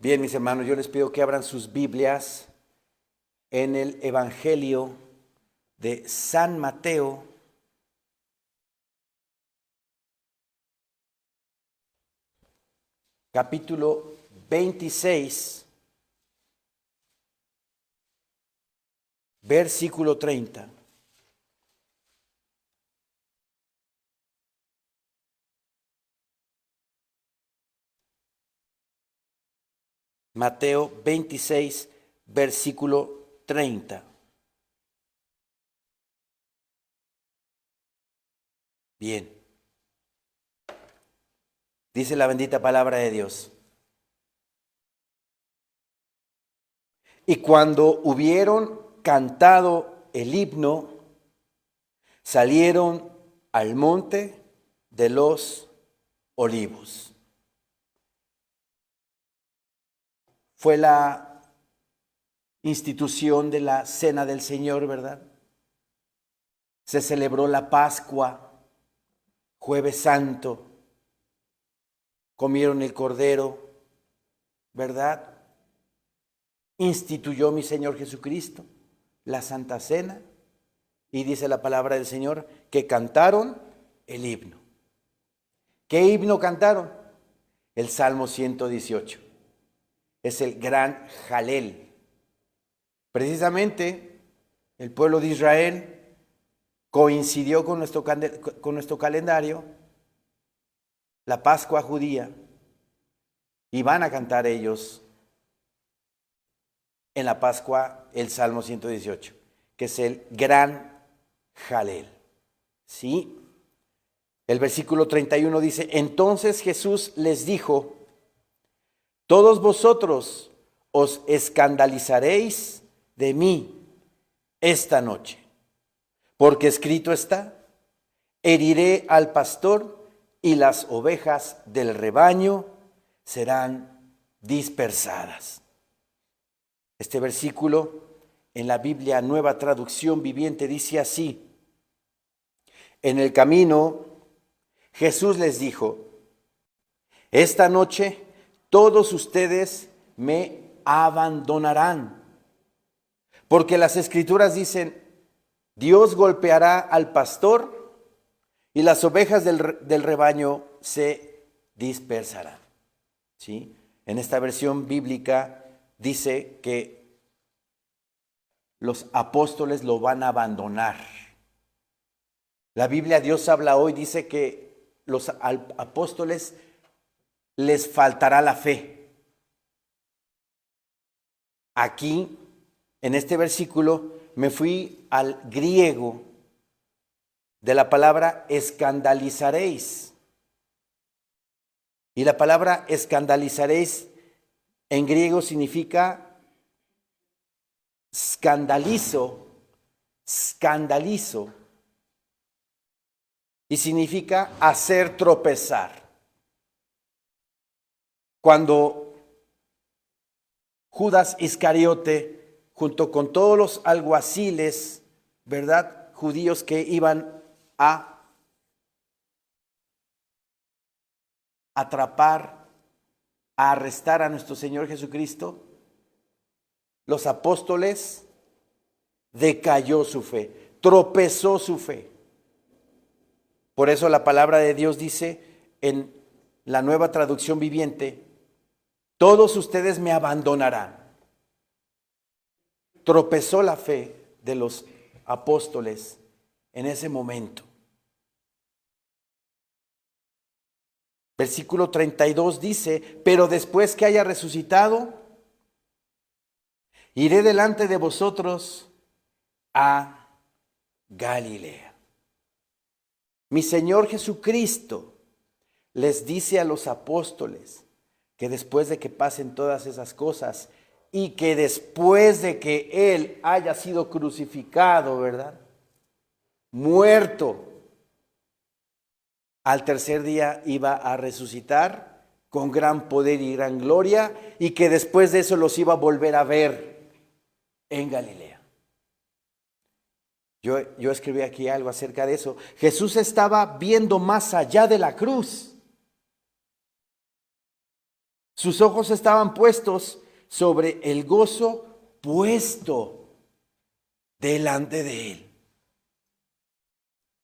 Bien, mis hermanos, yo les pido que abran sus Biblias en el Evangelio de San Mateo, capítulo 26, versículo 30. Mateo 26, versículo 30. Bien, dice la bendita palabra de Dios. Y cuando hubieron cantado el himno, salieron al monte de los olivos. Fue la institución de la Cena del Señor, ¿verdad? Se celebró la Pascua, Jueves Santo, comieron el Cordero, ¿verdad? Instituyó mi Señor Jesucristo la Santa Cena y dice la palabra del Señor que cantaron el himno. ¿Qué himno cantaron? El Salmo 118. Es el gran Jalel. Precisamente el pueblo de Israel coincidió con nuestro calendario, la Pascua judía, y van a cantar ellos en la Pascua el Salmo 118, que es el gran Jalel. ¿Sí? El versículo 31 dice, entonces Jesús les dijo, todos vosotros os escandalizaréis de mí esta noche, porque escrito está, heriré al pastor y las ovejas del rebaño serán dispersadas. Este versículo en la Biblia Nueva Traducción Viviente dice así, en el camino Jesús les dijo, esta noche todos ustedes me abandonarán, porque las Escrituras dicen, Dios golpeará al pastor y las ovejas del rebaño se dispersarán. ¿Sí? En esta versión bíblica dice que los apóstoles lo van a abandonar. La Biblia, Dios habla hoy, dice que los apóstoles les faltará la fe. Aquí, en este versículo, me fui al griego de la palabra escandalizaréis. Y la palabra escandalizaréis en griego significa scandalizo, y significa hacer tropezar. Cuando Judas Iscariote, junto con todos los alguaciles, ¿verdad?, judíos que iban a atrapar, a arrestar a nuestro Señor Jesucristo, los apóstoles, decayó su fe, tropezó su fe. Por eso la palabra de Dios dice en la Nueva Traducción Viviente, todos ustedes me abandonarán. Tropezó la fe de los apóstoles en ese momento. Versículo 32 dice, pero después que haya resucitado, iré delante de vosotros a Galilea. Mi Señor Jesucristo les dice a los apóstoles que después de que pasen todas esas cosas y que después de que Él haya sido crucificado, ¿verdad?, muerto, al tercer día iba a resucitar con gran poder y gran gloria y que después de eso los iba a volver a ver en Galilea. Yo escribí aquí algo acerca de eso. Jesús estaba viendo más allá de la cruz. Sus ojos estaban puestos sobre el gozo puesto delante de él.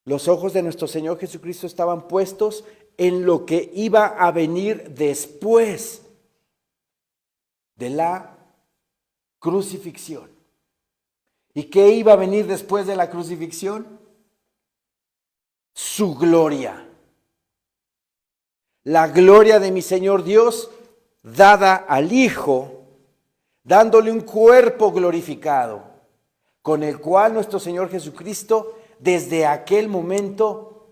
Los ojos de nuestro Señor Jesucristo estaban puestos en lo que iba a venir después de la crucifixión. ¿Y qué iba a venir después de la crucifixión? Su gloria. La gloria de mi Señor Dios dada al Hijo, dándole un cuerpo glorificado, con el cual nuestro Señor Jesucristo desde aquel momento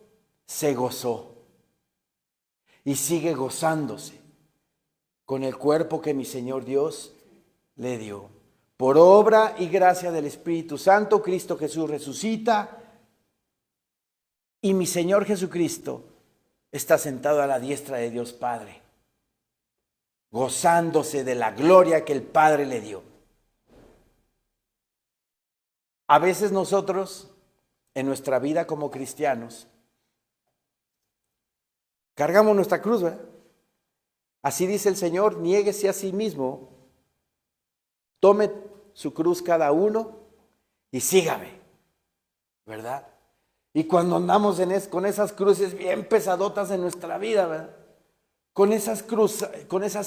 se gozó y sigue gozándose con el cuerpo que mi Señor Dios le dio. Por obra y gracia del Espíritu Santo, Cristo Jesús resucita y mi Señor Jesucristo está sentado a la diestra de Dios Padre, gozándose de la gloria que el Padre le dio. A veces nosotros, en nuestra vida como cristianos, cargamos nuestra cruz, ¿verdad? Así dice el Señor, niéguese a sí mismo, tome su cruz cada uno y sígame, ¿verdad? Y cuando andamos con esas cruces bien pesadotas en nuestra vida, ¿verdad? Con esas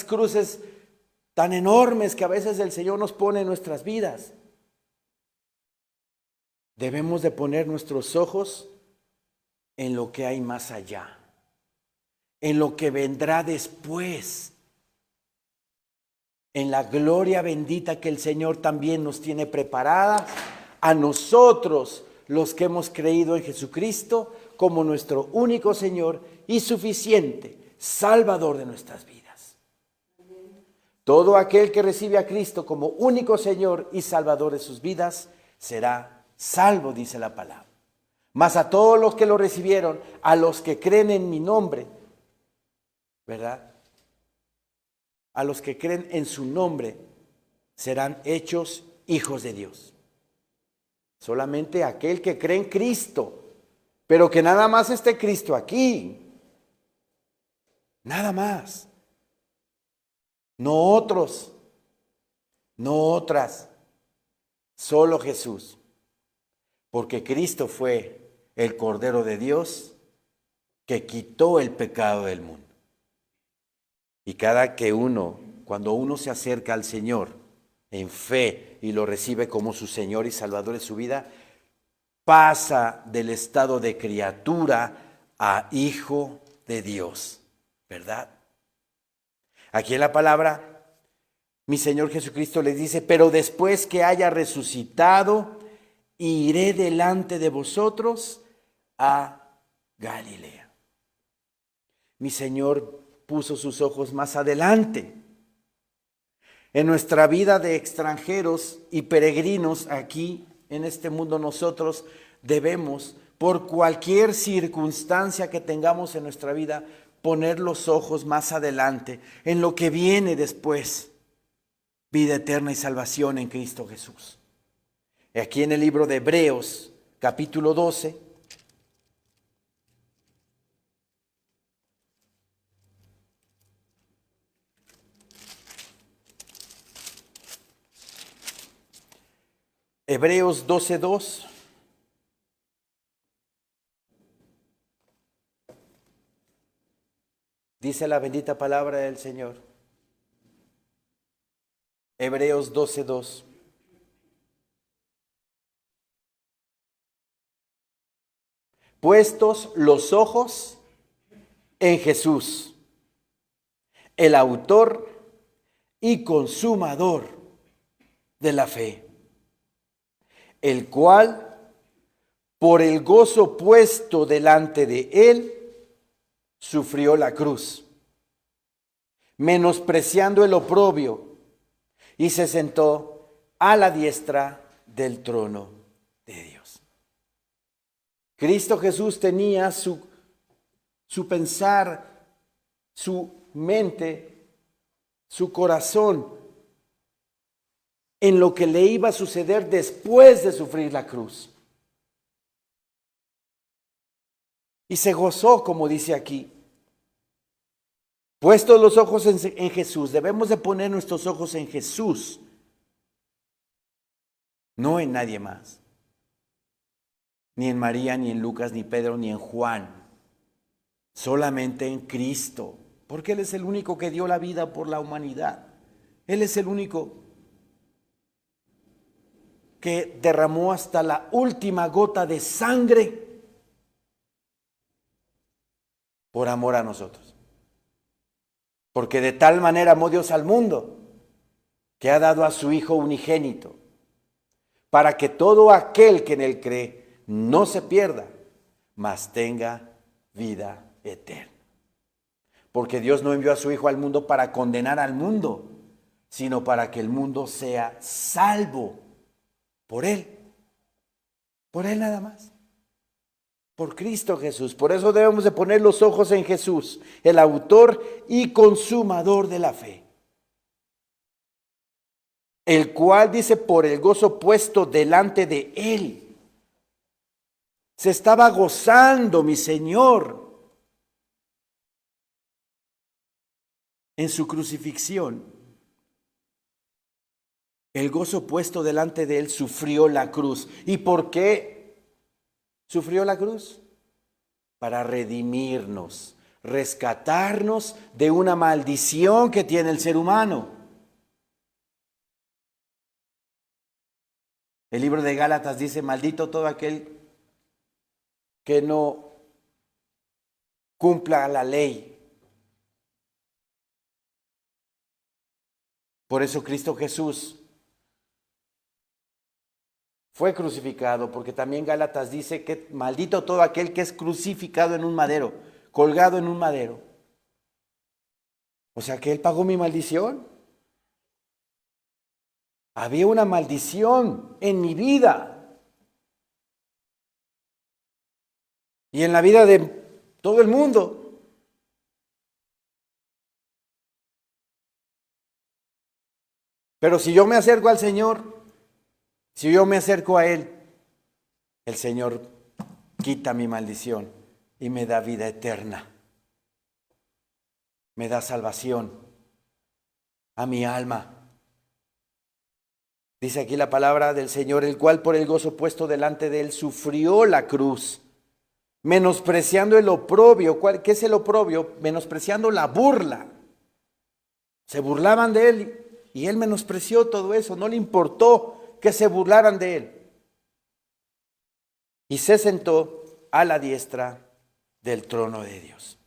cruces tan enormes que a veces el Señor nos pone en nuestras vidas, debemos de poner nuestros ojos en lo que hay más allá, en lo que vendrá después, en la gloria bendita que el Señor también nos tiene preparada a nosotros, los que hemos creído en Jesucristo como nuestro único Señor y suficiente Salvador de nuestras vidas. Todo aquel que recibe a Cristo como único Señor y Salvador de sus vidas será salvo, dice la palabra. Mas a todos los que lo recibieron, a los que creen en mi nombre, ¿verdad? A los que creen en su nombre serán hechos hijos de Dios. Solamente aquel que cree en Cristo, pero que nada más esté Cristo aquí. Nada más. No otros, no otras. Solo Jesús. Porque Cristo fue el Cordero de Dios que quitó el pecado del mundo. Y cuando uno se acerca al Señor en fe y lo recibe como su Señor y Salvador de su vida, pasa del estado de criatura a hijo de Dios, ¿verdad? Aquí en la palabra, mi Señor Jesucristo les dice, pero después que haya resucitado, iré delante de vosotros a Galilea. Mi Señor puso sus ojos más adelante. En nuestra vida de extranjeros y peregrinos aquí en este mundo, nosotros debemos, por cualquier circunstancia que tengamos en nuestra vida, poner los ojos más adelante, en lo que viene después, vida eterna y salvación en Cristo Jesús. Aquí en el libro de Hebreos, capítulo 12, Hebreos 12:2. Dice la bendita palabra del Señor. Hebreos 12:2. Puestos los ojos en Jesús, el autor y consumador de la fe, el cual, por el gozo puesto delante de él, sufrió la cruz, menospreciando el oprobio, y se sentó a la diestra del trono de Dios. Cristo Jesús tenía su pensar, su mente, su corazón en lo que le iba a suceder después de sufrir la cruz. Y se gozó, como dice aquí, Puestos los ojos en Jesús, debemos de poner nuestros ojos en Jesús, no en nadie más. Ni en María, ni en Lucas, ni Pedro, ni en Juan. Solamente en Cristo. Porque Él es el único que dio la vida por la humanidad. Él es el único que derramó hasta la última gota de sangre por amor a nosotros. Porque de tal manera amó Dios al mundo, que ha dado a su Hijo unigénito, para que todo aquel que en Él cree no se pierda, mas tenga vida eterna. Porque Dios no envió a su Hijo al mundo para condenar al mundo, sino para que el mundo sea salvo por Él nada más. Por Cristo Jesús. Por eso debemos de poner los ojos en Jesús, el autor y consumador de la fe. El cual dice, por el gozo puesto delante de Él. Se estaba gozando mi Señor en su crucifixión. El gozo puesto delante de Él sufrió la cruz. ¿Y por qué sufrió la cruz? Para redimirnos, rescatarnos de una maldición que tiene el ser humano. El libro de Gálatas dice, maldito todo aquel que no cumpla la ley. Por eso Cristo Jesús fue crucificado, porque también Gálatas dice que maldito todo aquel que es crucificado en un madero, colgado en un madero. O sea que Él pagó mi maldición. Había una maldición en mi vida y en la vida de todo el mundo. Pero si yo me acerco al Señor, si yo me acerco a Él, el Señor quita mi maldición y me da vida eterna. Me da salvación a mi alma. Dice aquí la palabra del Señor, el cual por el gozo puesto delante de Él sufrió la cruz, menospreciando el oprobio. ¿Qué es el oprobio? Menospreciando la burla. Se burlaban de Él y Él menospreció todo eso, no le importó que se burlaran de Él. Y se sentó a la diestra del trono de Dios.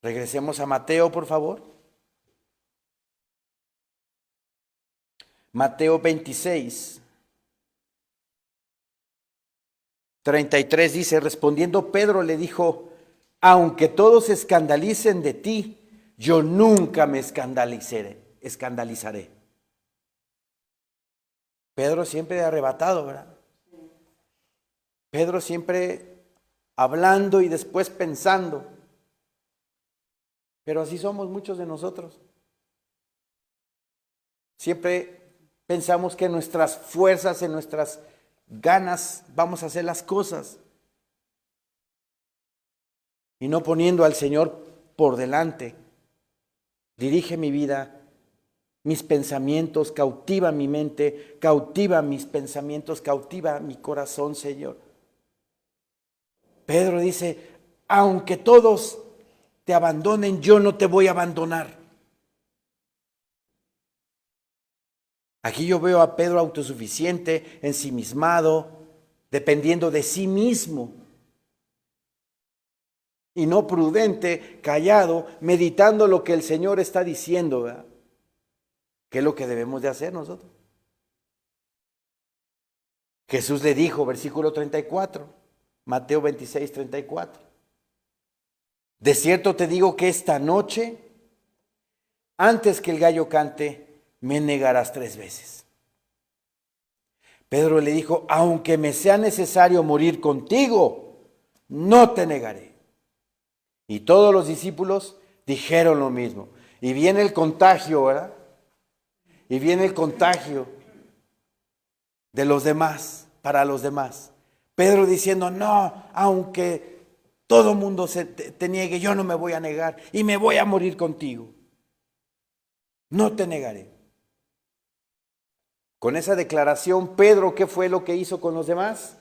Regresemos a Mateo, por favor. Mateo 26, 33 dice, respondiendo Pedro le dijo, aunque todos se escandalicen de ti, yo nunca me escandalizaré. Pedro siempre arrebatado, ¿verdad? Pedro siempre hablando y después pensando. Pero así somos muchos de nosotros. Siempre pensamos que en nuestras fuerzas, en nuestras ganas, vamos a hacer las cosas. Y no poniendo al Señor por delante. Dirige mi vida, mis pensamientos, cautiva mi mente, cautiva mis pensamientos, cautiva mi corazón, Señor. Pedro dice, aunque todos te abandonen, yo no te voy a abandonar. Aquí yo veo a Pedro autosuficiente, ensimismado, dependiendo de sí mismo. Y no prudente, callado, meditando lo que el Señor está diciendo, ¿verdad? ¿Qué es lo que debemos de hacer nosotros? Jesús le dijo, versículo 34, Mateo 26, 34. De cierto te digo que esta noche, antes que el gallo cante, me negarás 3 veces. Pedro le dijo, aunque me sea necesario morir contigo, no te negaré. Y todos los discípulos dijeron lo mismo. Y viene el contagio, ¿verdad? Y viene el contagio de los demás, para los demás. Pedro diciendo, no, aunque todo mundo te niegue, yo no me voy a negar y me voy a morir contigo. No te negaré. Con esa declaración, Pedro, ¿qué fue lo que hizo con los demás?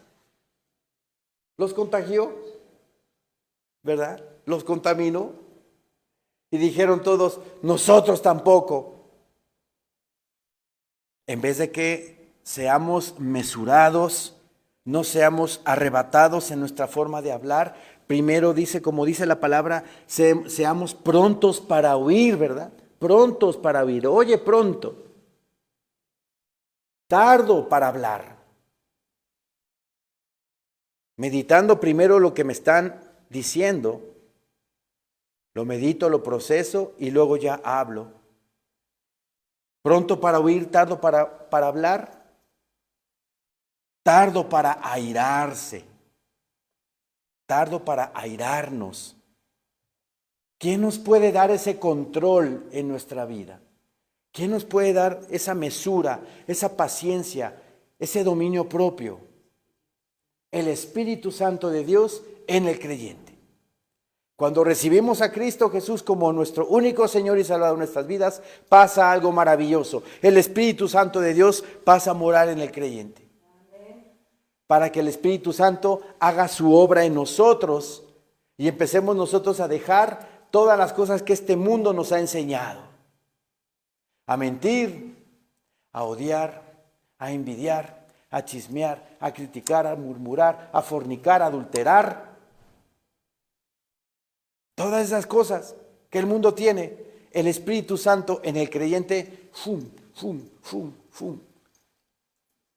Los contagió, ¿verdad? Los contaminó. Y dijeron todos, nosotros tampoco. En vez de que seamos mesurados, no seamos arrebatados en nuestra forma de hablar, primero dice, como dice la palabra, seamos prontos para oír, ¿verdad? Prontos para oír. Oye, pronto. Tardo para hablar. Meditando primero lo que me están diciendo, lo medito, lo proceso y luego ya hablo. Pronto para oír, tardo para hablar, tardo para airarse, tardo para airarnos. ¿Quién nos puede dar ese control en nuestra vida? ¿Quién nos puede dar esa mesura, esa paciencia, ese dominio propio? El Espíritu Santo de Dios en el creyente. Cuando recibimos a Cristo Jesús como nuestro único Señor y Salvador de nuestras vidas, pasa algo maravilloso. El Espíritu Santo de Dios pasa a morar en el creyente. Para que el Espíritu Santo haga su obra en nosotros y empecemos nosotros a dejar todas las cosas que este mundo nos ha enseñado. A mentir, a odiar, a envidiar, a chismear, a criticar, a murmurar, a fornicar, a adulterar. Todas esas cosas que el mundo tiene, el Espíritu Santo en el creyente,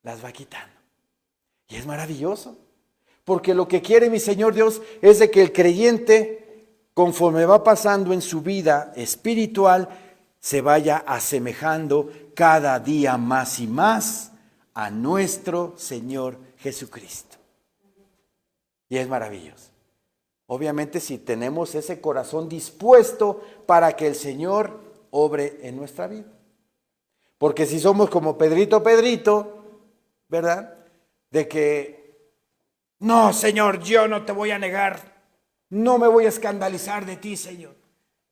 las va quitando. Y es maravilloso, porque lo que quiere mi Señor Dios es de que el creyente, conforme va pasando en su vida espiritual, se vaya asemejando cada día más y más a nuestro Señor Jesucristo. Y es maravilloso. Obviamente si tenemos ese corazón dispuesto para que el Señor obre en nuestra vida. Porque si somos como Pedrito, ¿verdad? De que, no, Señor, yo no te voy a negar, no me voy a escandalizar de ti, Señor.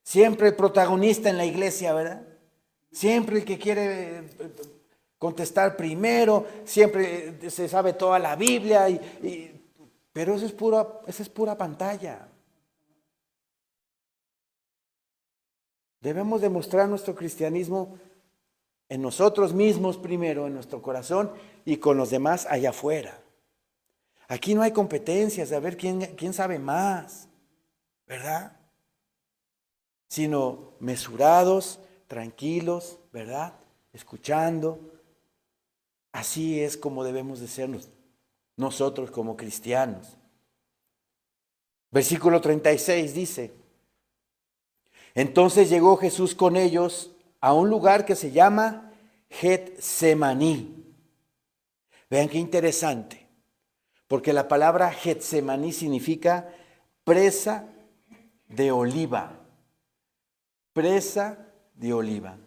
Siempre el protagonista en la iglesia, ¿verdad? Siempre el que quiere contestar primero, siempre se sabe toda la Biblia pero esa es pura pantalla. Debemos demostrar nuestro cristianismo en nosotros mismos primero, en nuestro corazón y con los demás allá afuera. Aquí no hay competencias de a ver quién sabe más, ¿verdad? Sino mesurados, tranquilos, ¿verdad? Escuchando. Así es como debemos de ser nosotros como cristianos. Versículo 36 dice, entonces llegó Jesús con ellos a un lugar que se llama Getsemaní. Vean qué interesante, porque la palabra Getsemaní significa presa de oliva. Presa de oliva.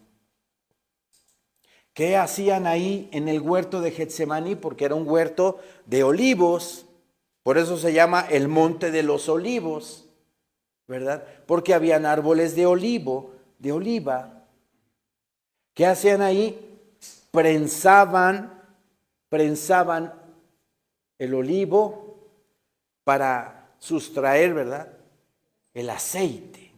¿Qué hacían ahí en el huerto de Getsemaní? Porque era un huerto de olivos, por eso se llama el monte de los olivos, ¿verdad? Porque habían árboles de oliva. ¿Qué hacían ahí? Prensaban el olivo para sustraer, ¿verdad? El aceite.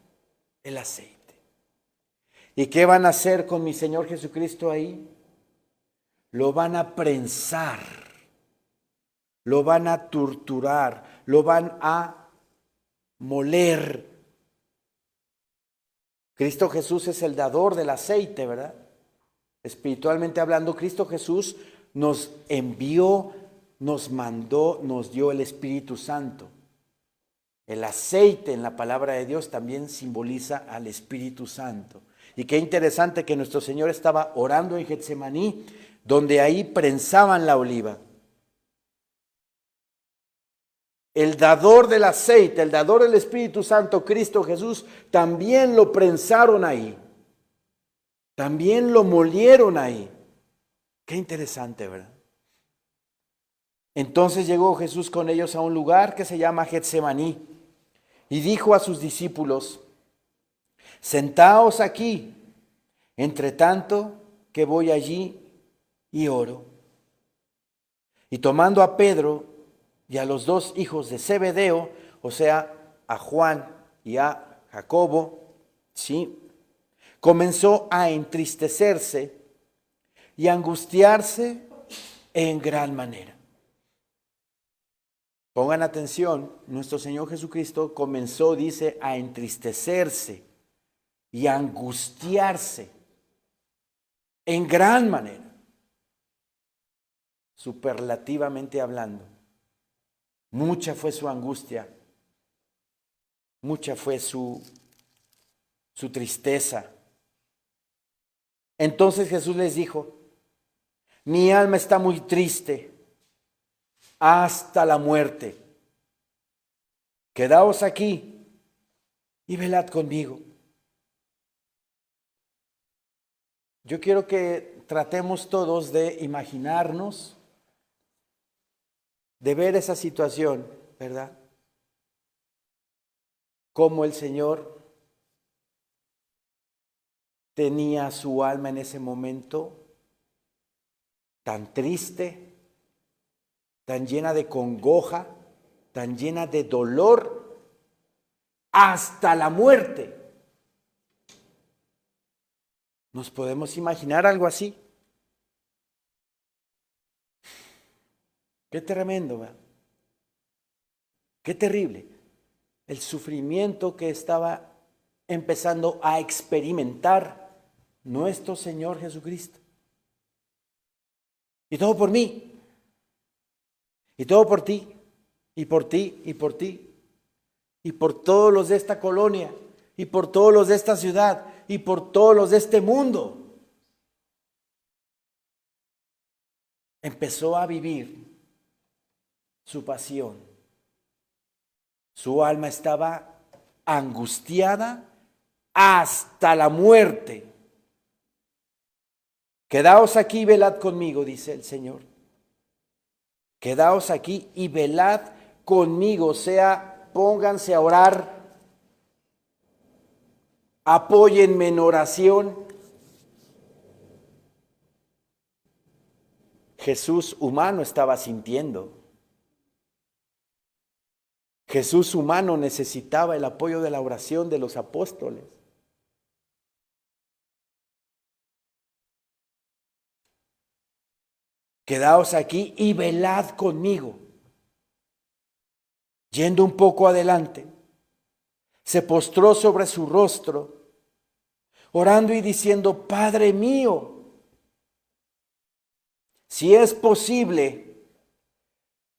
¿Y qué van a hacer con mi Señor Jesucristo ahí? Lo van a prensar, lo van a torturar, lo van a moler. Cristo Jesús es el dador del aceite, ¿verdad? Espiritualmente hablando, Cristo Jesús nos envió, nos mandó, nos dio el Espíritu Santo. El aceite en la palabra de Dios también simboliza al Espíritu Santo. Y qué interesante que nuestro Señor estaba orando en Getsemaní, donde ahí prensaban la oliva. El dador del aceite, el dador del Espíritu Santo, Cristo Jesús, también lo prensaron ahí. También lo molieron ahí. Qué interesante, ¿verdad? Entonces llegó Jesús con ellos a un lugar que se llama Getsemaní. Y dijo a sus discípulos: sentaos aquí, entre tanto que voy allí y oro. Y tomando a Pedro y a los dos hijos de Zebedeo, o sea, a Juan y a Jacobo, ¿sí?, comenzó a entristecerse y a angustiarse en gran manera. Pongan atención, nuestro Señor Jesucristo comenzó, dice, a entristecerse y a angustiarse en gran manera, superlativamente hablando. Mucha fue su angustia, mucha fue su tristeza. Entonces Jesús les dijo: mi alma está muy triste hasta la muerte. Quedaos aquí y velad conmigo. Yo quiero que tratemos todos de imaginarnos, de ver esa situación, ¿verdad? Cómo el Señor tenía su alma en ese momento tan triste, tan llena de congoja, tan llena de dolor, hasta la muerte. ¿Nos podemos imaginar algo así? Qué tremendo, ¿verdad? Qué terrible el sufrimiento que estaba empezando a experimentar nuestro Señor Jesucristo. Y todo por mí, y todo por ti, y por ti, y por ti, y por todos los de esta colonia, y por todos los de esta ciudad, y por todos los de este mundo. Empezó a vivir su pasión. Su alma estaba angustiada hasta la muerte. Quedaos aquí y velad conmigo, dice el Señor. Quedaos aquí y velad conmigo, o sea, pónganse a orar, apóyenme en oración. Jesús humano estaba sintiendo. Jesús humano necesitaba el apoyo de la oración de los apóstoles. Quedaos aquí y velad conmigo. Yendo un poco adelante, se postró sobre su rostro, orando y diciendo: Padre mío, si es posible,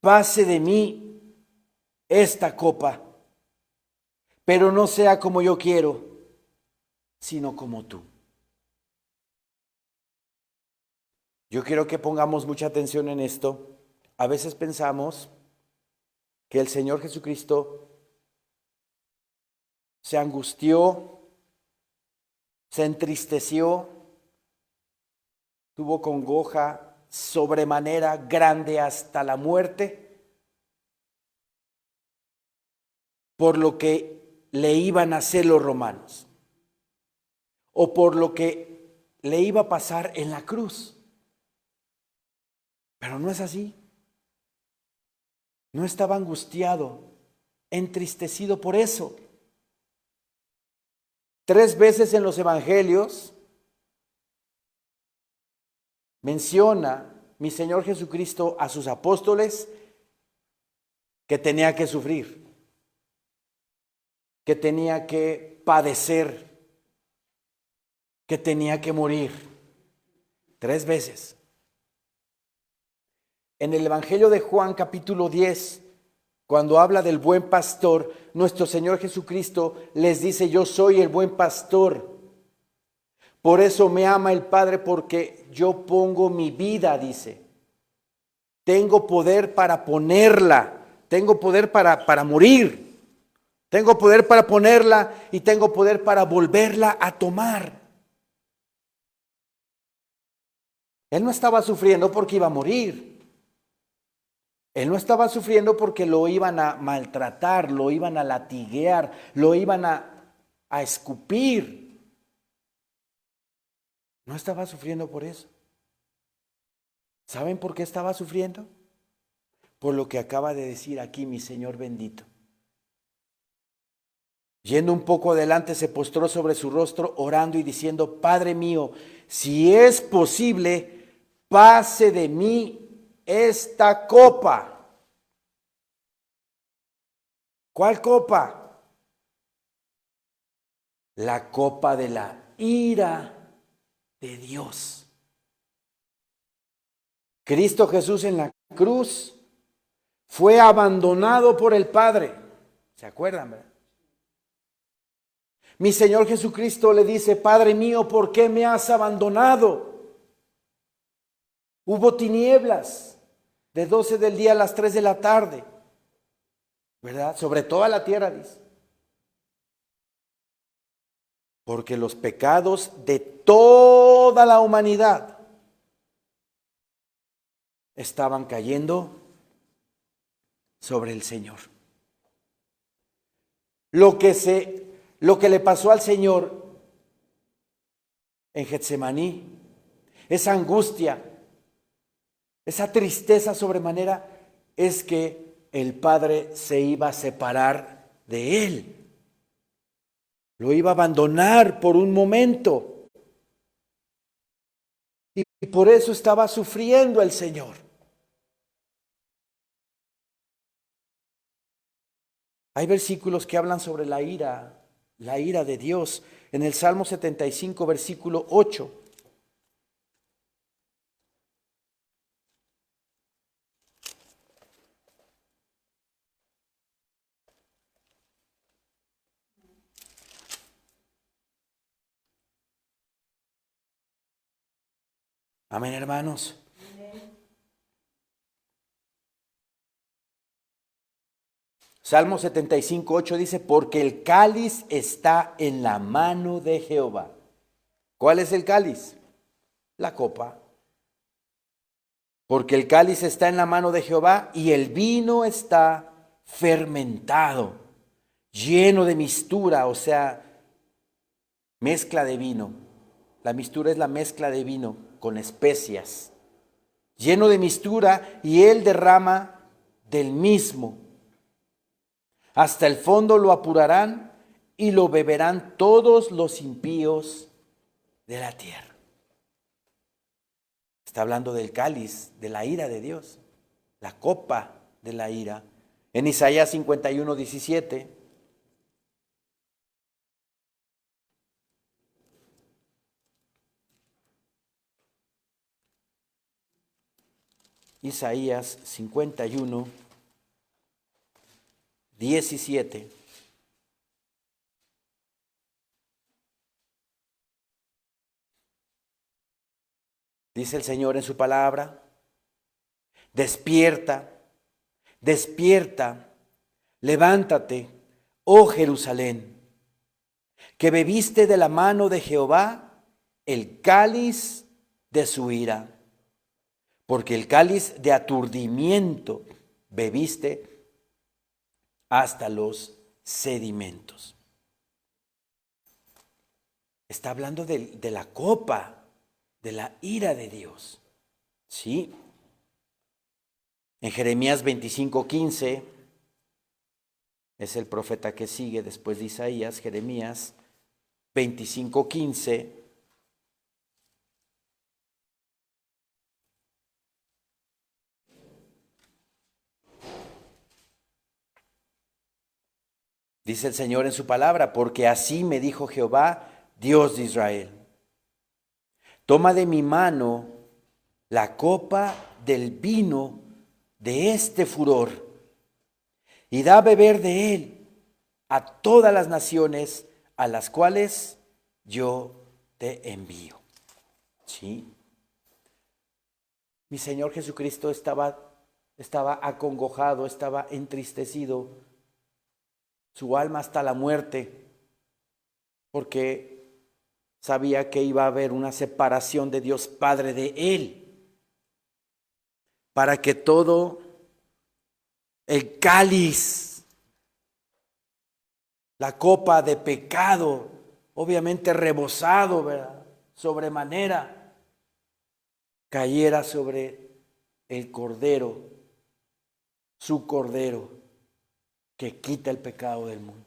pase de mí esta copa, pero no sea como yo quiero, sino como tú. Yo quiero que pongamos mucha atención en esto. A veces pensamos que el Señor Jesucristo se angustió, se entristeció, tuvo congoja sobremanera grande hasta la muerte, por lo que le iban a hacer los romanos, o por lo que le iba a pasar en la cruz. Pero no es así. No estaba angustiado, entristecido por eso. 3 veces en los evangelios menciona mi Señor Jesucristo a sus apóstoles que tenía que sufrir, que tenía que padecer, que tenía que morir. 3 veces. En el Evangelio de Juan capítulo 10, cuando habla del buen pastor, nuestro Señor Jesucristo les dice: yo soy el buen pastor. Por eso me ama el Padre, porque yo pongo mi vida, dice. Tengo poder para ponerla, tengo poder para morir, tengo poder para ponerla y tengo poder para volverla a tomar. Él no estaba sufriendo porque iba a morir. Él no estaba sufriendo porque lo iban a maltratar, lo iban a latiguear, lo iban a escupir. No estaba sufriendo por eso. ¿Saben por qué estaba sufriendo? Por lo que acaba de decir aquí mi Señor bendito. Yendo un poco adelante, se postró sobre su rostro, orando y diciendo: Padre mío, si es posible, pase de mí esta copa. ¿Cuál copa? La copa de la ira de Dios. Cristo Jesús en la cruz fue abandonado por el Padre. ¿Se acuerdan, verdad? Mi Señor Jesucristo le dice: Padre mío, ¿por qué me has abandonado? Hubo tinieblas de 12 del día a las 3 de la tarde, ¿verdad? Sobre toda la tierra, dice. Porque los pecados de toda la humanidad estaban cayendo sobre el Señor. Lo que le pasó al Señor en Getsemaní, esa angustia, esa tristeza sobremanera, es que el Padre se iba a separar de él. Lo iba a abandonar por un momento. Y por eso estaba sufriendo el Señor. Hay versículos que hablan sobre la ira de Dios. En el Salmo 75, versículo 8. Amén, hermanos. Salmo 75, 8 dice: porque el cáliz está en la mano de Jehová. ¿Cuál es el cáliz? La copa. Porque el cáliz está en la mano de Jehová y el vino está fermentado, lleno de mistura, o sea, mezcla de vino. La mistura es la mezcla de vino con especias. Lleno de mistura, y él derrama del mismo. Hasta el fondo lo apurarán y lo beberán todos los impíos de la tierra. Está hablando del cáliz, de la ira de Dios, la copa de la ira. En Isaías 51, 17. Isaías 51, 17. Dice el Señor en su palabra: despierta, despierta, levántate, oh Jerusalén, que bebiste de la mano de Jehová el cáliz de su ira, porque el cáliz de aturdimiento bebiste hasta los sedimentos. Está hablando de la copa de la ira de Dios. ¿Sí? En Jeremías 25:15, es el profeta que sigue después de Isaías, Jeremías 25:15. Dice el Señor en su palabra: porque así me dijo Jehová, Dios de Israel: toma de mi mano la copa del vino de este furor y da a beber de él a todas las naciones a las cuales yo te envío. ¿Sí? Mi Señor Jesucristo estaba acongojado, estaba entristecido, su alma hasta la muerte, porque sabía que iba a haber una separación de Dios Padre de él, para que todo el cáliz, la copa de pecado, obviamente rebosado, ¿verdad? Sobremanera, cayera sobre el Cordero, su Cordero, que quita el pecado del mundo.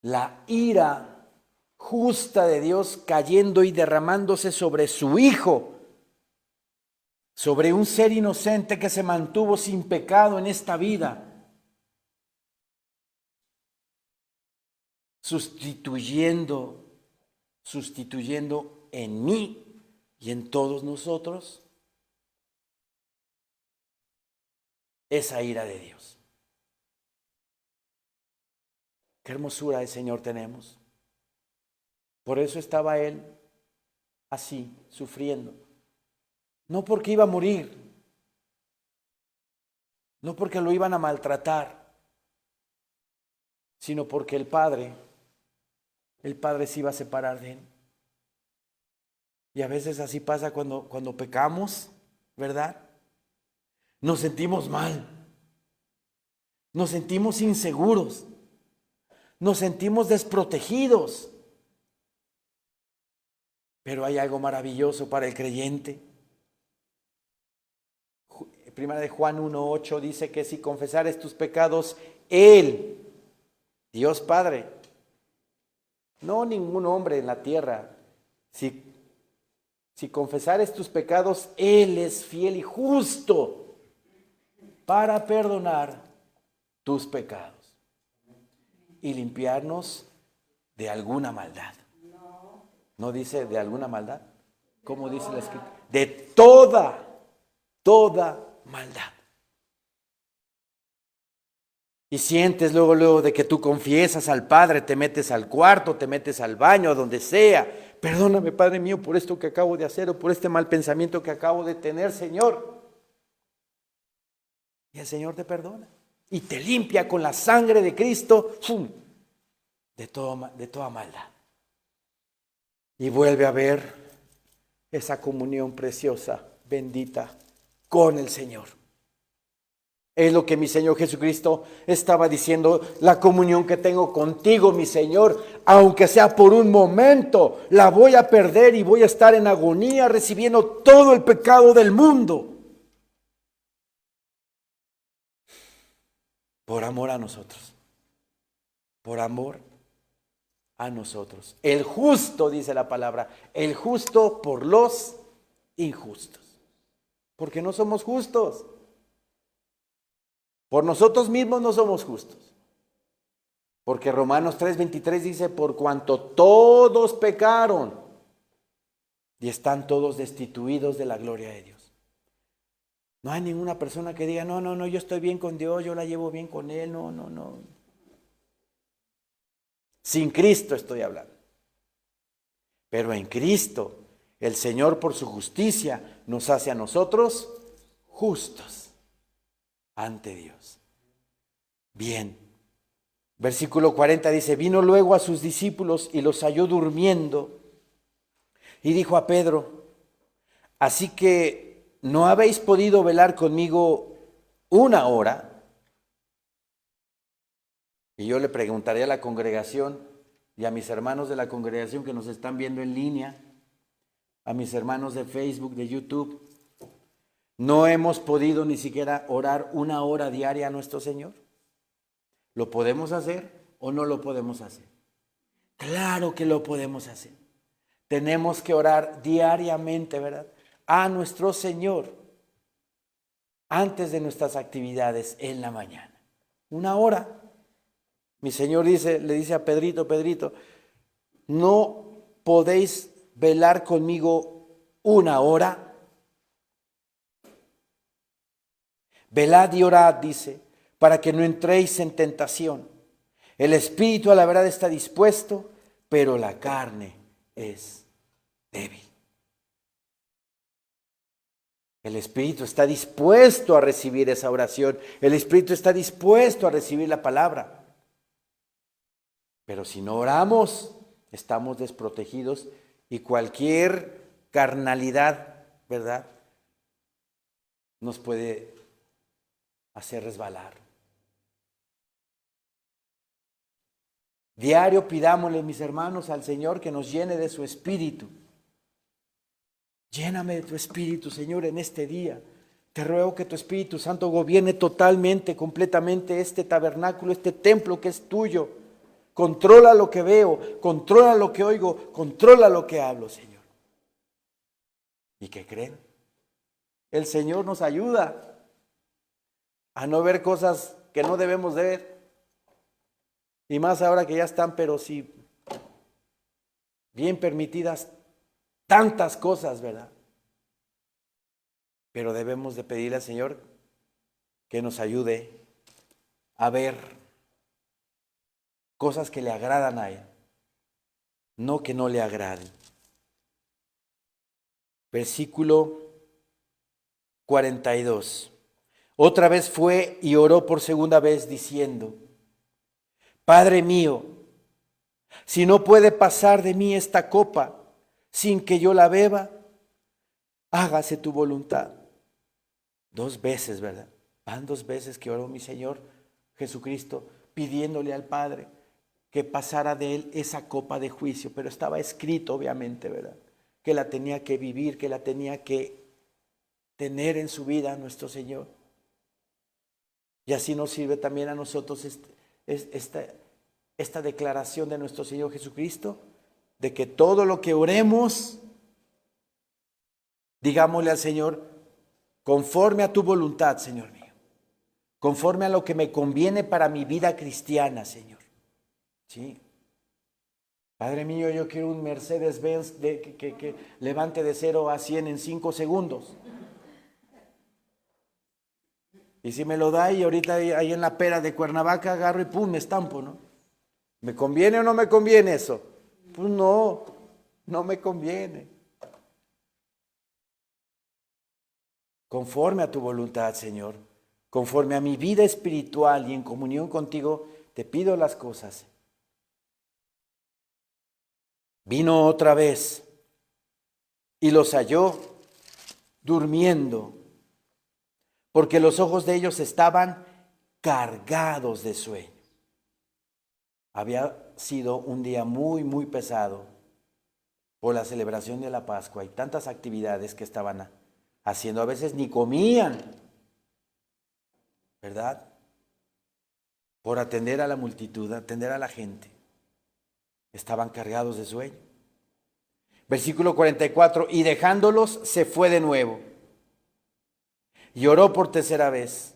La ira justa de Dios cayendo y derramándose sobre su Hijo, sobre un ser inocente que se mantuvo sin pecado en esta vida, sustituyendo en mí y en todos nosotros esa ira de Dios. Qué hermosura del Señor tenemos. Por eso estaba Él así, sufriendo. No porque iba a morir, no porque lo iban a maltratar, sino porque el Padre se iba a separar de Él. Y a veces así pasa cuando pecamos, ¿verdad? Nos sentimos mal, nos sentimos inseguros, nos sentimos desprotegidos. Pero hay algo maravilloso para el creyente. Primera de Juan 1:8 dice que si confesares tus pecados, Él, Dios Padre, no ningún hombre en la tierra, si confesares tus pecados, Él es fiel y justo para perdonar tus pecados y limpiarnos de alguna maldad. ¿No dice de alguna maldad? ¿Cómo dice la Escritura? De toda maldad. Y sientes luego de que tú confiesas al Padre, te metes al cuarto, te metes al baño, a donde sea. Perdóname, Padre mío, por esto que acabo de hacer o por este mal pensamiento que acabo de tener, Señor. Y el Señor te perdona y te limpia con la sangre de Cristo de toda maldad. Y vuelve a ver esa comunión preciosa, bendita, con el Señor. Es lo que mi Señor Jesucristo estaba diciendo, la comunión que tengo contigo, mi Señor, aunque sea por un momento, la voy a perder y voy a estar en agonía recibiendo todo el pecado del mundo. Por amor a nosotros. Por amor a nosotros. El justo, dice la palabra, el justo por los injustos. Porque no somos justos. Por nosotros mismos no somos justos. Porque Romanos 3:23 dice, por cuanto todos pecaron y están todos destituidos de la gloria de Dios. No hay ninguna persona que diga, no, yo estoy bien con Dios, yo la llevo bien con Él, no. Sin Cristo estoy hablando. Pero en Cristo, el Señor por su justicia nos hace a nosotros justos ante Dios. Bien. Versículo 40 dice, vino luego a sus discípulos y los halló durmiendo y dijo a Pedro, así que no habéis podido velar conmigo una hora. Y yo le preguntaré a la congregación y a mis hermanos de la congregación que nos están viendo en línea, a mis hermanos de Facebook, de YouTube, ¿no hemos podido ni siquiera orar una hora diaria a nuestro Señor? ¿Lo podemos hacer o no lo podemos hacer? Claro que lo podemos hacer. Tenemos que orar diariamente, ¿verdad? A nuestro Señor antes de nuestras actividades en la mañana. Una hora. Mi Señor le dice a Pedrito, ¿no podéis velar conmigo una hora? Velad y orad, dice, para que no entréis en tentación. El espíritu a la verdad está dispuesto, pero la carne es débil. El espíritu está dispuesto a recibir esa oración. El espíritu está dispuesto a recibir la palabra. Pero si no oramos, estamos desprotegidos y cualquier carnalidad, ¿verdad?, nos puede hacer resbalar. Diario pidámosle, mis hermanos, al Señor que nos llene de su Espíritu. Lléname de tu Espíritu, Señor, en este día. Te ruego que tu Espíritu Santo gobierne totalmente, completamente este tabernáculo, este templo que es tuyo. Controla lo que veo, controla lo que oigo, controla lo que hablo, Señor. ¿Y qué creen? El Señor nos ayuda a no ver cosas que no debemos de ver. Y más ahora que ya están, pero sí, bien permitidas tantas cosas, ¿verdad? Pero debemos de pedirle al Señor que nos ayude a ver cosas que le agradan a Él, no que no le agraden. Versículo 42. Otra vez fue y oró por segunda vez diciendo: Padre mío, si no puede pasar de mí esta copa sin que yo la beba, hágase tu voluntad. 2 veces, ¿verdad? Van 2 veces que oró mi Señor Jesucristo pidiéndole al Padre que pasara de él esa copa de juicio, pero estaba escrito obviamente, ¿verdad? Que la tenía que vivir, que la tenía que tener en su vida nuestro Señor. Y así nos sirve también a nosotros esta declaración de nuestro Señor Jesucristo, de que todo lo que oremos, digámosle al Señor, conforme a tu voluntad, Señor mío, conforme a lo que me conviene para mi vida cristiana, Señor. ¿Sí? Padre mío, yo quiero un Mercedes-Benz que levante de 0 a 100 en 5 segundos. Y si me lo da y ahorita ahí en la pera de Cuernavaca agarro y pum, me estampo, ¿no? ¿Me conviene o no me conviene eso? Pues no, no me conviene. Conforme a tu voluntad, Señor, conforme a mi vida espiritual y en comunión contigo, te pido las cosas. Vino otra vez y los halló durmiendo, porque los ojos de ellos estaban cargados de sueño. Había sido un día muy, muy pesado por la celebración de la Pascua y tantas actividades que estaban haciendo. A veces ni comían, ¿verdad? Por atender a la multitud, atender a la gente. Estaban cargados de sueño. Versículo 44, y dejándolos se fue de nuevo. Y oró por tercera vez,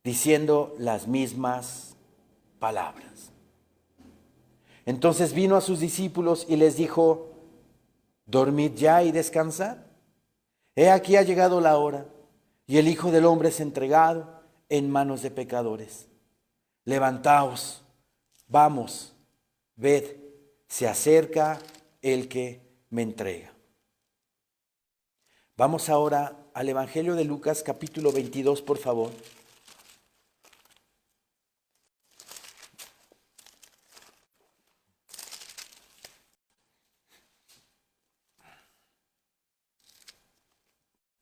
diciendo las mismas palabras. Entonces vino a sus discípulos y les dijo: dormid ya y descansad. He aquí ha llegado la hora, y el Hijo del Hombre es entregado en manos de pecadores. Levantaos, vamos, ved, se acerca el que me entrega. Vamos ahora al Evangelio de Lucas, capítulo 22, por favor.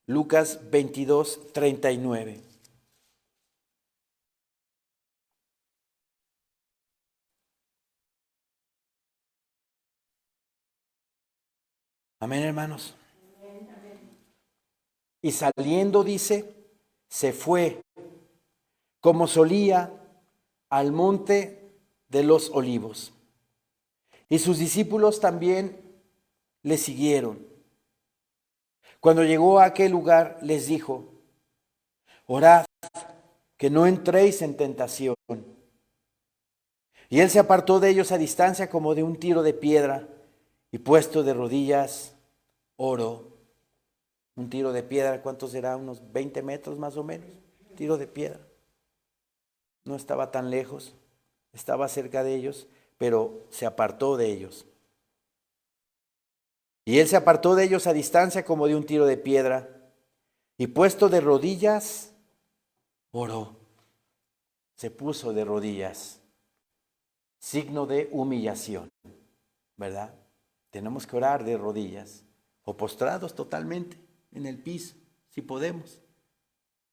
Lucas 22, 39. Amén, hermanos. Y saliendo, dice, se fue, como solía, al monte de los olivos. Y sus discípulos también le siguieron. Cuando llegó a aquel lugar, les dijo: orad, que no entréis en tentación. Y él se apartó de ellos a distancia como de un tiro de piedra, y puesto de rodillas, oró. Un tiro de piedra, ¿cuánto será? Unos 20 metros más o menos. Tiro de piedra. No estaba tan lejos, estaba cerca de ellos, pero se apartó de ellos. Y él se apartó de ellos a distancia como de un tiro de piedra, y puesto de rodillas, oró. Se puso de rodillas, signo de humillación, ¿verdad? Tenemos que orar de rodillas, o postrados totalmente en el piso, si podemos.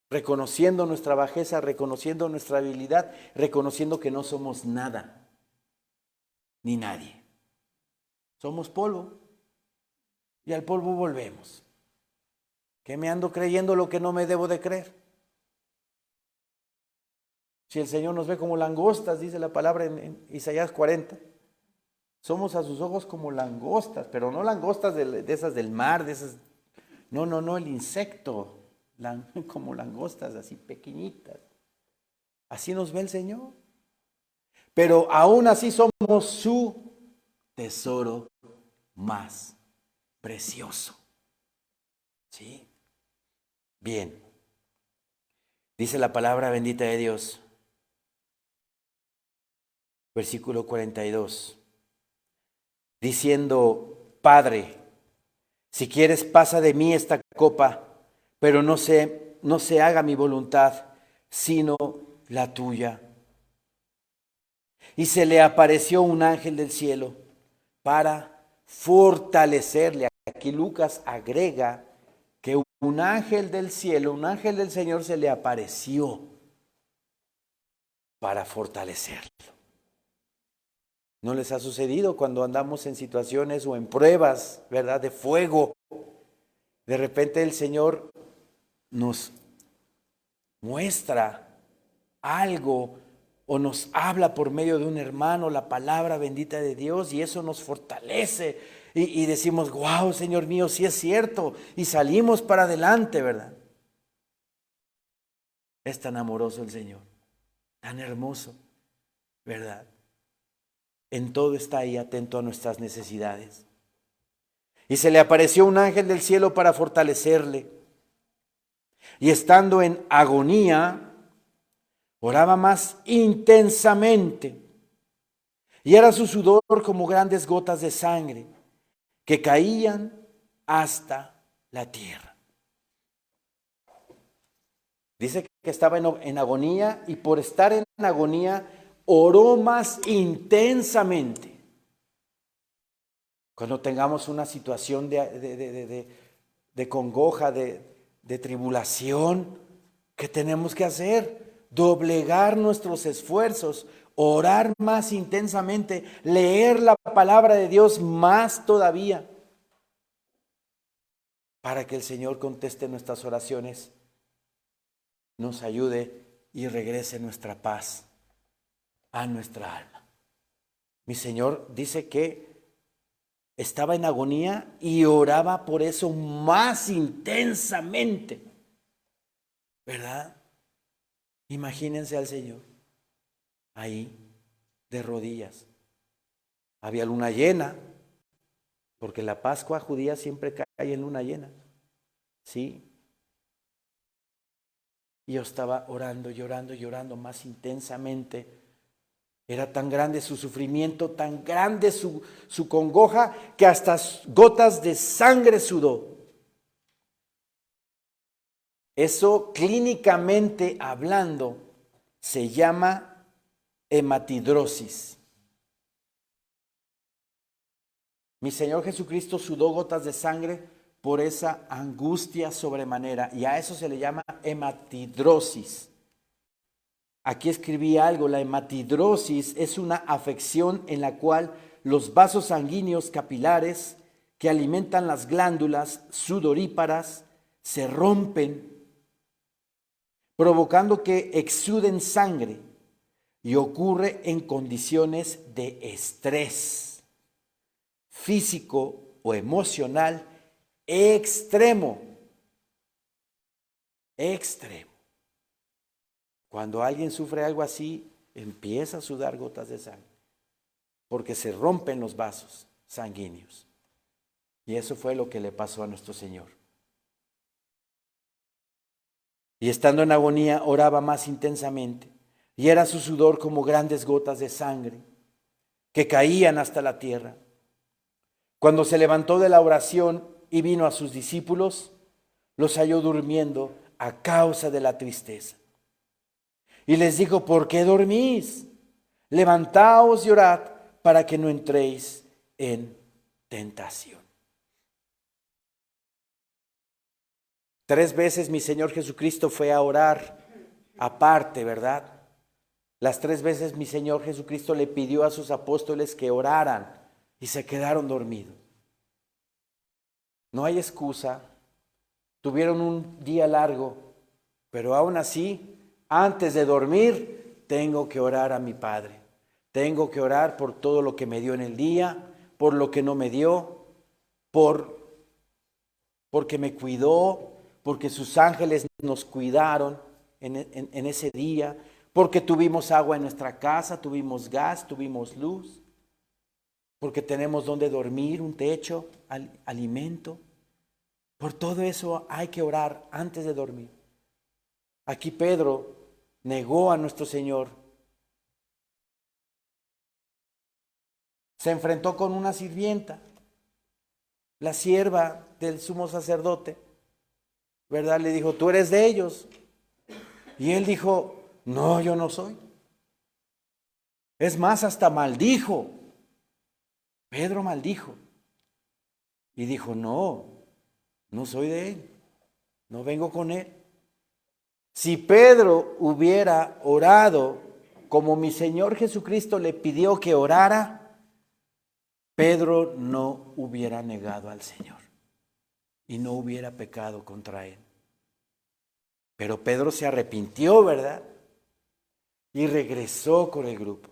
reconociendo nuestra bajeza, reconociendo nuestra habilidad, reconociendo que no somos nada, ni nadie. Somos polvo y al polvo volvemos. ¿Que me ando creyendo lo que no me debo de creer? Si el Señor nos ve como langostas, dice la palabra en Isaías 40, somos a sus ojos como langostas, pero no langostas de esas del mar, de esas. No, el insecto, como langostas así pequeñitas. Así nos ve el Señor. Pero aún así somos su tesoro más precioso. ¿Sí? Bien. Dice la palabra bendita de Dios. Versículo 42. Diciendo, Padre, si quieres pasa de mí esta copa, pero no se haga mi voluntad, sino la tuya. Y se le apareció un ángel del cielo para fortalecerle. Aquí Lucas agrega que un ángel del cielo, un ángel del Señor se le apareció para fortalecerlo. ¿No les ha sucedido cuando andamos en situaciones o en pruebas, verdad, de fuego? De repente el Señor nos muestra algo o nos habla por medio de un hermano la palabra bendita de Dios y eso nos fortalece y decimos, wow, Señor mío, sí es cierto, y salimos para adelante, ¿verdad? Es tan amoroso el Señor, tan hermoso, ¿verdad? En todo está ahí atento a nuestras necesidades. Y se le apareció un ángel del cielo para fortalecerle. Y estando en agonía, oraba más intensamente. Y era su sudor como grandes gotas de sangre que caían hasta la tierra. Dice que estaba en agonía y por estar en agonía oró más intensamente. Cuando tengamos una situación de congoja, de tribulación, ¿qué tenemos que hacer? Doblegar nuestros esfuerzos, orar más intensamente, leer la palabra de Dios más todavía, para que el Señor conteste nuestras oraciones, nos ayude y regrese nuestra paz a nuestra alma. Mi Señor dice que estaba en agonía y oraba por eso más intensamente, ¿verdad? Imagínense al Señor ahí de rodillas. Había luna llena, porque la Pascua judía siempre cae en luna llena, ¿sí? Y yo estaba orando, llorando más intensamente. Era tan grande su sufrimiento, tan grande su congoja, que hasta gotas de sangre sudó. Eso clínicamente hablando se llama hematidrosis. Mi Señor Jesucristo sudó gotas de sangre por esa angustia sobremanera y a eso se le llama hematidrosis. Aquí escribí algo, la hematidrosis es una afección en la cual los vasos sanguíneos capilares que alimentan las glándulas sudoríparas se rompen, provocando que exuden sangre y ocurre en condiciones de estrés físico o emocional extremo. Cuando alguien sufre algo así, empieza a sudar gotas de sangre, porque se rompen los vasos sanguíneos. Y eso fue lo que le pasó a nuestro Señor. Y estando en agonía, oraba más intensamente, y era su sudor como grandes gotas de sangre que caían hasta la tierra. Cuando se levantó de la oración y vino a sus discípulos, los halló durmiendo a causa de la tristeza. Y les dijo, ¿por qué dormís? Levantaos y orad para que no entréis en tentación. 3 veces mi Señor Jesucristo fue a orar aparte, ¿verdad? Las 3 veces mi Señor Jesucristo le pidió a sus apóstoles que oraran y se quedaron dormidos. No hay excusa. Tuvieron un día largo, pero aún así, antes de dormir, tengo que orar a mi Padre. Tengo que orar por todo lo que me dio en el día, por lo que no me dio, porque me cuidó, porque sus ángeles nos cuidaron en ese día, porque tuvimos agua en nuestra casa, tuvimos gas, tuvimos luz, porque tenemos donde dormir, un techo, alimento. Por todo eso hay que orar antes de dormir. Aquí Pedro negó a nuestro Señor. Se enfrentó con una sirvienta, la sierva del sumo sacerdote, ¿verdad? Le dijo, tú eres de ellos. Y él dijo, no, yo no soy. Es más, hasta maldijo. Pedro maldijo. Y dijo, no soy de él. No vengo con él. Si Pedro hubiera orado como mi Señor Jesucristo le pidió que orara, Pedro no hubiera negado al Señor y no hubiera pecado contra él. Pero Pedro se arrepintió, ¿verdad? Y regresó con el grupo.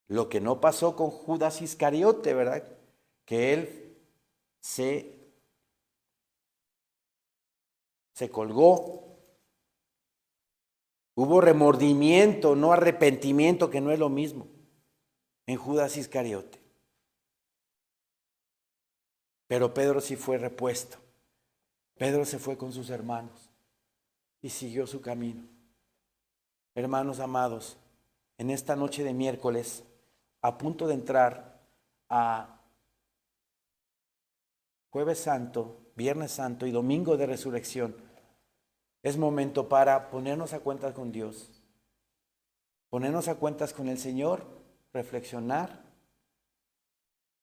Lo que no pasó con Judas Iscariote, ¿verdad? Que él se colgó. Hubo remordimiento, no arrepentimiento, que no es lo mismo, en Judas Iscariote. Pero Pedro sí fue repuesto. Pedro se fue con sus hermanos y siguió su camino. Hermanos amados, en esta noche de miércoles, a punto de entrar a Jueves Santo, Viernes Santo y Domingo de Resurrección, es momento para ponernos a cuentas con Dios, ponernos a cuentas con el Señor, reflexionar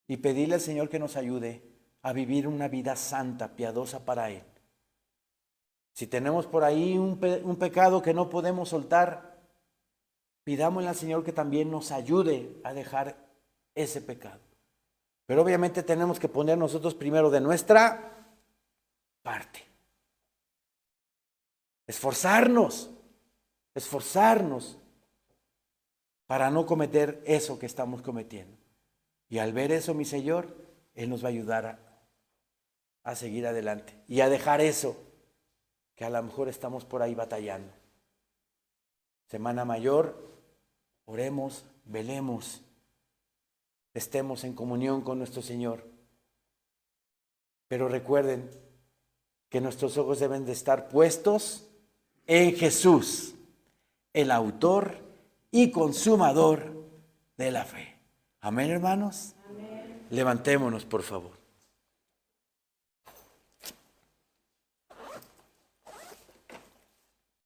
y pedirle al Señor que nos ayude a vivir una vida santa, piadosa para Él. Si tenemos por ahí un pecado que no podemos soltar, pidámosle al Señor que también nos ayude a dejar ese pecado. Pero obviamente tenemos que poner nosotros primero de nuestra parte. Esforzarnos para no cometer eso que estamos cometiendo. Y al ver eso, mi Señor, Él nos va a ayudar a seguir adelante y a dejar eso que a lo mejor estamos por ahí batallando. Semana Mayor, oremos, velemos, estemos en comunión con nuestro Señor. Pero recuerden que nuestros ojos deben de estar puestos en Jesús, el autor y consumador de la fe. Amén, hermanos. Amén. Levantémonos, por favor.